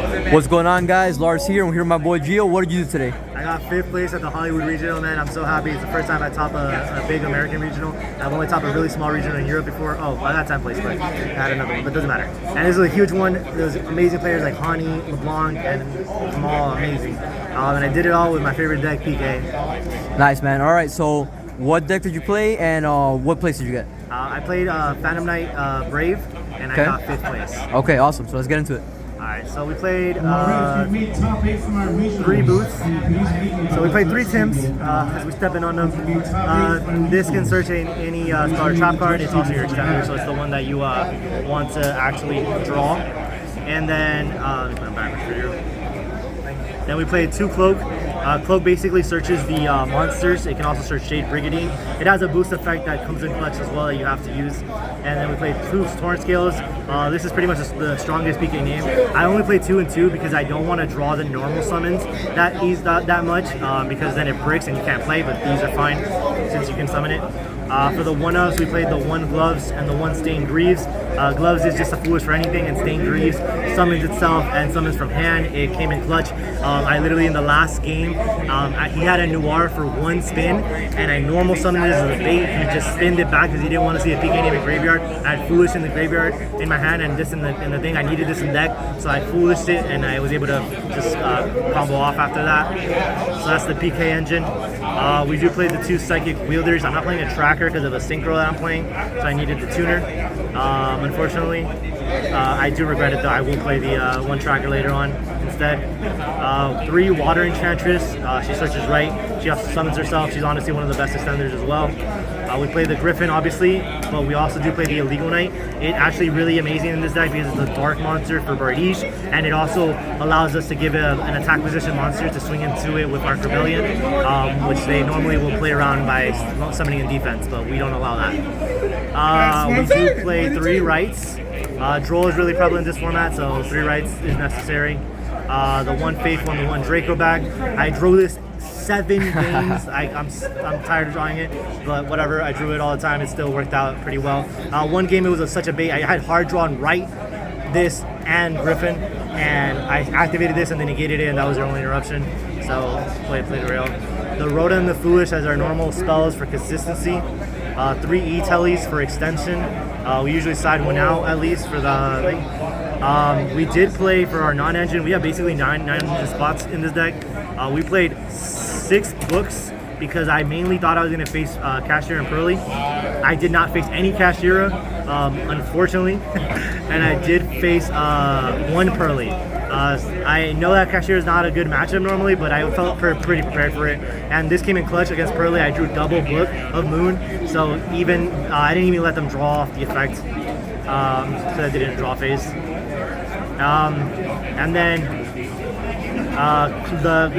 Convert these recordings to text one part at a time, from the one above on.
What's going on, guys? Lars here. I'm here with my boy Gio. What did you do today? I got 5th place at the Hollywood Regional, man. I'm so happy. It's the first time I top a big American regional. I've only topped a really small regional in Europe before. Oh, I got 10th place, but I had another one, but it doesn't matter. And this is a huge one. There's amazing players like Hani, LeBlanc, and Kamal, amazing. And I did it all with my favorite deck, PK. Nice, man. All right, so what deck did you play, and what place did you get? I played Phantom Knight Brave, and I got 5th place. Okay, awesome. So let's get into it. Alright, so we played 3 booths. So we played 3 Tims as we step in on them. This can search any scholar trap card. It's also your extender, so it's the one that you want to actually draw. And then, let me put them backwards for you. Then we played 2 Cloak. Cloak basically searches the monsters. It can also search Shade Brigandine. It has a boost effect that comes in clutch as well that you have to use. And then we played 2 Torrent Scales. This is pretty much the strongest PK name. I only play 2 and 2 because I don't want to draw the normal summons that much because then it breaks and you can't play, but these are fine since you can summon it. For the 1-ups, we played the 1 Gloves and the 1 Stained Greaves. Gloves is just a foolish for anything, and Stained Greaves summons itself and summons from hand. It came in clutch. I literally, in the last game, he had a Noir for 1 spin, and I normal summoned it as a bait. He just spinned it back because he didn't want to see a PK name in graveyard. I had Foolish in the graveyard in my hand, and this in the thing. I needed this in deck, so I Foolished it, and I was able to just combo off after that. So that's the PK engine. We do play the 2 Psychic Wielders. I'm not playing a tracker because of the synchro that I'm playing, so I needed the tuner. Unfortunately, I do regret it though. I will play the 1 tracker later on instead. 3 Water Enchantress. She searches right. She also summons herself. She's honestly one of the best extenders as well. We play the Griffin, obviously, but we also do play the Illegal Knight. It's actually really amazing in this deck because it's a dark monster for Bardiche, and it also allows us to give an attack position monster to swing into it with Arc Rebellion, which they normally will play around by summoning in defense, but we don't allow that. We do play 3 Rights. Droll is really prevalent in this format, so 3 Rights is necessary. The 1 Faithful and the 1 Draco bag. I drew this 7 games. I'm tired of drawing it, but whatever. I drew it all the time. It still worked out pretty well. 1 game it was such a bait. I had hard drawn right, this, and Griffin, and I activated this and then negated it, and that was their only interruption. So played it real. The Rhoda and the Foolish as our normal spells for consistency. 3 E-Tellies for extension. We usually side 1 out at least for the thing. We did play for our non-engine. We have basically 9 engine spots in this deck. We played 6 books because I mainly thought I was going to face Cashier and Pearly. I did not face any Cashier, unfortunately, and I did face 1 Pearly. I know that Cashier is not a good matchup normally, but I felt pretty prepared for it. And this came in clutch against Pearly. I drew double Book of Moon, so even I didn't even let them draw off the effect, so they didn't draw phase. And then the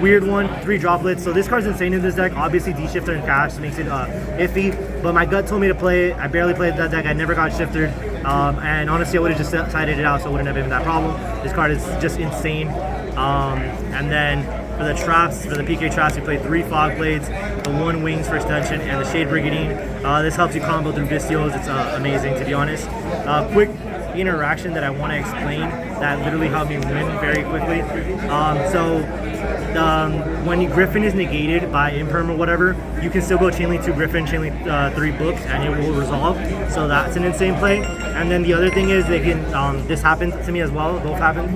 weird one, 3 Droplets. So this card's insane in this deck. Obviously, D-Shifter and Cash makes it iffy, but my gut told me to play it. I barely played that deck. I never got shifted. And honestly, I would have just sided it out, so it wouldn't have been that problem. This card is just insane. And then for the traps, for the PK traps, we played 3 Fog Blades, the 1 Wings for extension, and the Shade Brigandine. This helps you combo through Vistios. It's amazing, to be honest. Quick interaction that I want to explain that literally helped me win very quickly. When Griffin is negated by Imperm or whatever, you can still go Chainlink 2 Griffin, Chainlink 3 Books, and it will resolve. So that's an insane play. And then the other thing is they can, this happened to me as well, both happened.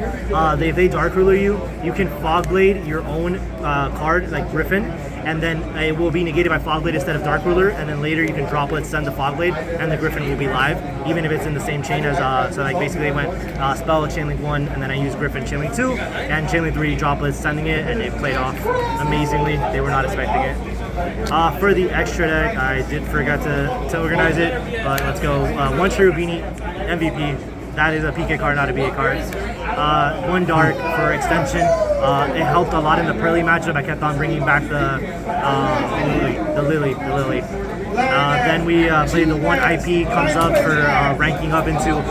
If they Dark Ruler you, you can Fog Blade your own card, like Griffin, and then it will be negated by Fog Blade instead of Dark Ruler, and then later you can Droplet, send the Fog Blade, and the Griffin will be live, even if it's in the same chain as, so like basically I went Spell Chainlink 1, and then I used Griffin Chainlink 2, and Chainlink 3 Droplets sending it, and it played off amazingly. They were not expecting it. For the extra deck, I did forget to organize it, but let's go. 1 Cherubini, MVP. That is a PK card, not a BA card. 1 Dark for extension. It helped a lot in the Pearly matchup. I kept on bringing back the Lily. Then we played the 1 IP, comes up for ranking up into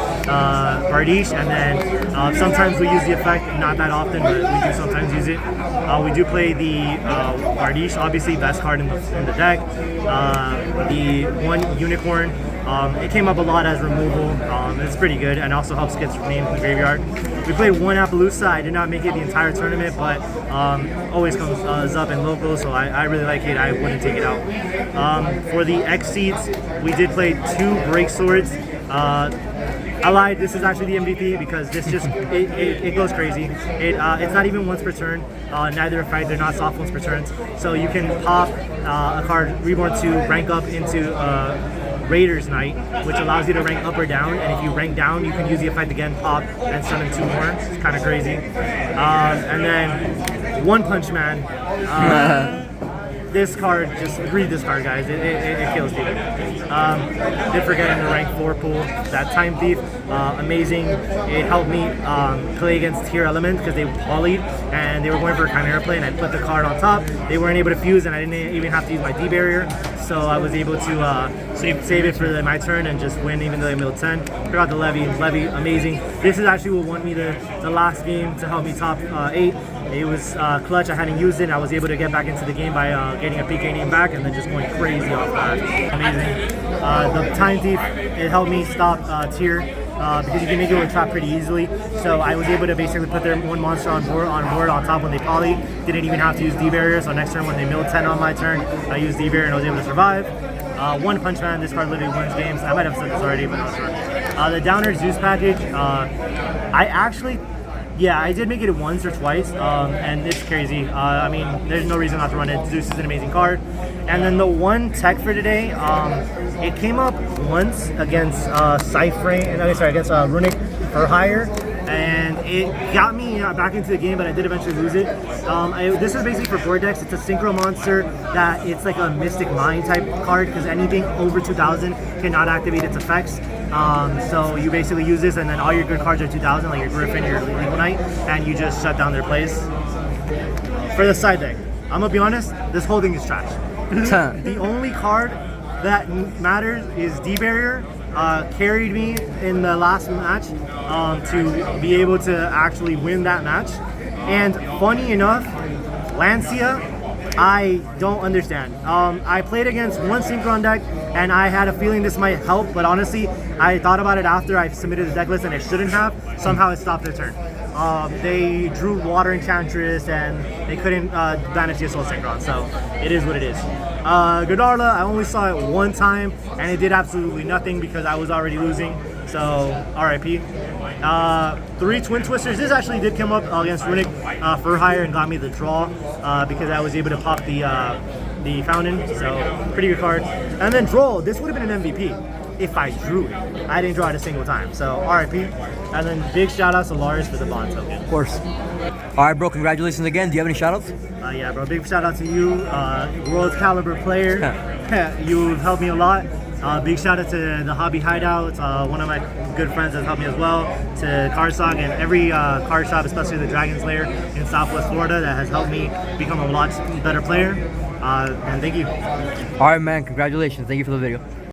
Bardiche, and then sometimes we use the effect, not that often, but we do sometimes use it. We do play the Bardiche, obviously best card in the deck. The 1 Unicorn, It came up a lot as removal. It's pretty good and also helps get named in the graveyard. We played one Appaloosa. I did not make it the entire tournament, but always comes up in local, so I really like it. I wouldn't take it out. For the X seeds, we did play 2 break swords. I lied. This is actually the MVP because this just it goes crazy. It's not even once per turn. Neither are fight. They're not soft once per turns. So you can pop a card Reborn to rank up into Raiders Knight, which allows you to rank up or down. And if you rank down, you can use the effect again, pop, and summon 2 more. It's kind of crazy. And then One Punch Man. This card, just read this card, guys. It kills people. Did forget in the rank 4 pool. That Time Thief, amazing. It helped me play against Tier Element because they polyed and they were going for a Chimera play, and I put the card on top. They weren't able to fuse, and I didn't even have to use my D barrier. So I was able to save it for my turn and just win, even though they milled 10. Forgot the Levy, amazing. This is actually what won me the last game to help me top 8. It was clutch. I hadn't used it, and I was able to get back into the game by getting a PK name back and then just going crazy off that. Amazing. The Time Thief, it helped me stop Tier because you can make it with trap pretty easily. So I was able to basically put their 1 monster on board on top when they poly. Didn't even have to use D barrier. So next turn when they milled 10 on my turn, I used D barrier and I was able to survive. One Punch Man, this card literally wins games. I might have said this already, but not sure. The Downer Zeus package, I did make it once or twice, and it's crazy. I mean, there's no reason not to run it. Zeus is an amazing card. And then the one tech for today, it came up once against against Runic for higher, and it got me back into the game, but I did eventually lose it. This is basically for board decks. It's a synchro monster that it's like a Mystic Mind type card because anything over 2,000 cannot activate its effects. So you basically use this, and then all your good cards are 2,000, like your Griffin, your Legal Knight, and you just shut down their plays. For the side deck, I'm gonna be honest, this whole thing is trash. The only card that matters is D Barrier. Carried me in the last match to be able to actually win that match. And funny enough, Lancia, I don't understand. I played against one Synchron deck and I had a feeling this might help, but honestly, I thought about it after I submitted the deck list and it shouldn't have. Somehow it stopped their turn. They drew Water Enchantress and they couldn't banish the Assault Synchron, so it is what it is. Godarla, I only saw it one time and it did absolutely nothing because I was already losing, so RIP. 3 Twin Twisters. This actually did come up against Runic for hire and got me the draw because I was able to pop the Fountain, so pretty good card. And then Droll, this would have been an MVP if I drew it. I didn't draw it a single time, so RIP. And then big shout outs to Lars for the bond token. Of course. All right, bro, congratulations again. Do you have any shout outs? Yeah, bro, big shout out to you, world caliber player. You've helped me a lot. Big shout out to the Hobby Hideout, one of my good friends has helped me as well, to Cardstock and every card shop, especially the Dragon's Lair in Southwest Florida, that has helped me become a lot better player. And thank you. All right, man, congratulations. Thank you for the video.